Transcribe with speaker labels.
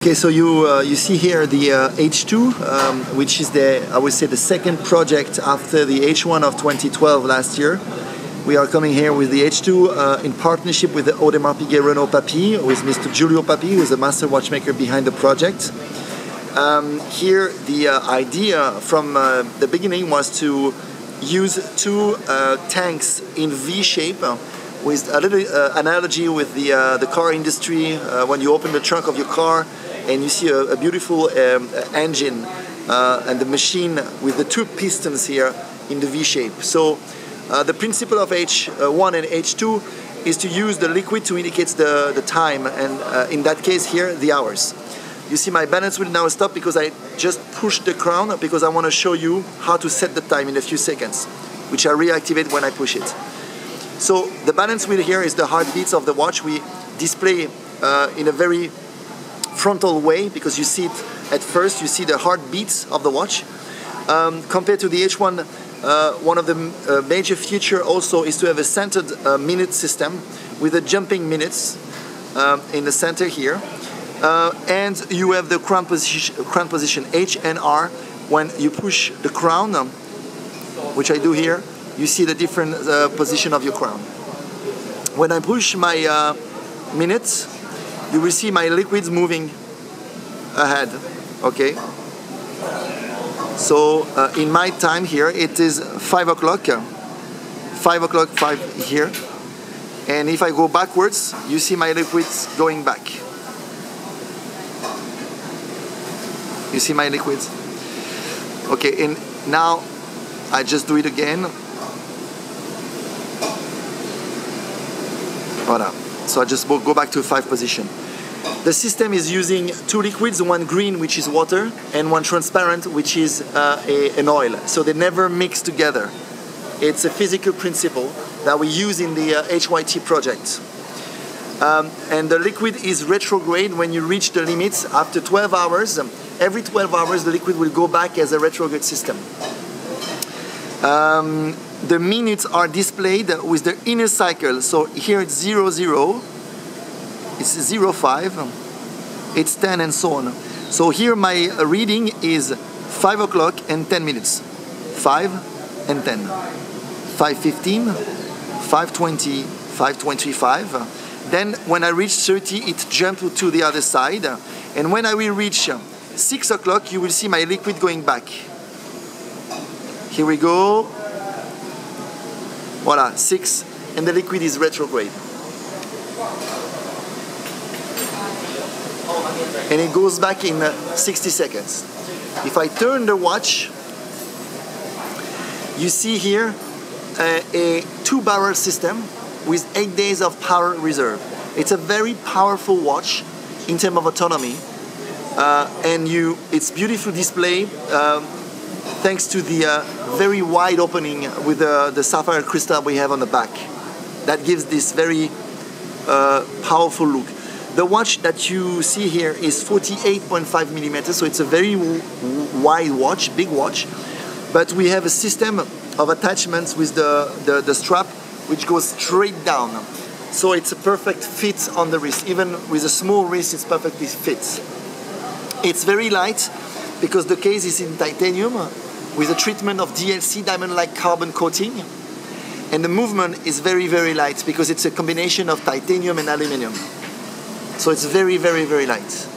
Speaker 1: Okay, so you see here the H2, which is I would say the second project after the H1 of 2012 last year. We are coming here with the H2 in partnership with the Audemars Piguet Renaud Papi, with Mr. Giulio Papi, who is the master watchmaker behind the project. Here the idea from the beginning was to use two tanks in V shape, with a little analogy with the car industry. When you open the trunk of your car and you see a beautiful engine and the machine with the two pistons here in the V shape. So the principle of H1 and H2 is to use the liquid to indicate the time, and in that case here, the hours. You see my balance will now stop because I just pushed the crown, because I want to show you how to set the time in a few seconds, which I reactivate when I push it. So the balance wheel here is the heartbeats of the watch. We display in a very frontal way, because you see it at first, you see the heartbeats of the watch. Compared to the H1, one of the major feature also is to have a centered minute system with the jumping minutes in the center here. And you have the crown position H and R. When you push the crown, which I do here, you see the different position of your crown. When I push my minutes, you will see my liquids moving ahead. Okay. So in my time here, it is 5 o'clock. 5 o'clock, 5 here. And if I go backwards, you see my liquids going back. You see my liquids? Okay, and now I just do it again. Voilà. So I just go back to 5 position. The system is using two liquids, one green, which is water, and one transparent, which is an oil. So they never mix together. It's a physical principle that we use in the HYT project. And the liquid is retrograde when you reach the limits. After 12 hours, every 12 hours the liquid will go back as a retrograde system. The minutes are displayed with the inner cycle. So here it's 00, it's 05, it's 10, and so on. So here my reading is 5 o'clock and 10 minutes. 5 and 10. 5:15, 5:20, 5:25. Then when I reach 30, it jumps to the other side. And when I will reach 6 o'clock, you will see my liquid going back. Here we go. Voila, 6, and the liquid is retrograde. And it goes back in 60 seconds. If I turn the watch, you see here a 2-barrel system with 8 days of power reserve. It's a very powerful watch in terms of autonomy, and it's beautiful display thanks to the very wide opening with the sapphire crystal we have on the back. That gives this very powerful look. The watch that you see here is 48.5 millimeters, so it's a very wide watch, big watch. But we have a system of attachments with the strap, which goes straight down. So it's a perfect fit on the wrist. Even with a small wrist, it's perfectly fits. It's very light because the case is in titanium with a treatment of DLC, diamond-like carbon coating. And the movement is very, very light because it's a combination of titanium and aluminum. So it's very, very, very light.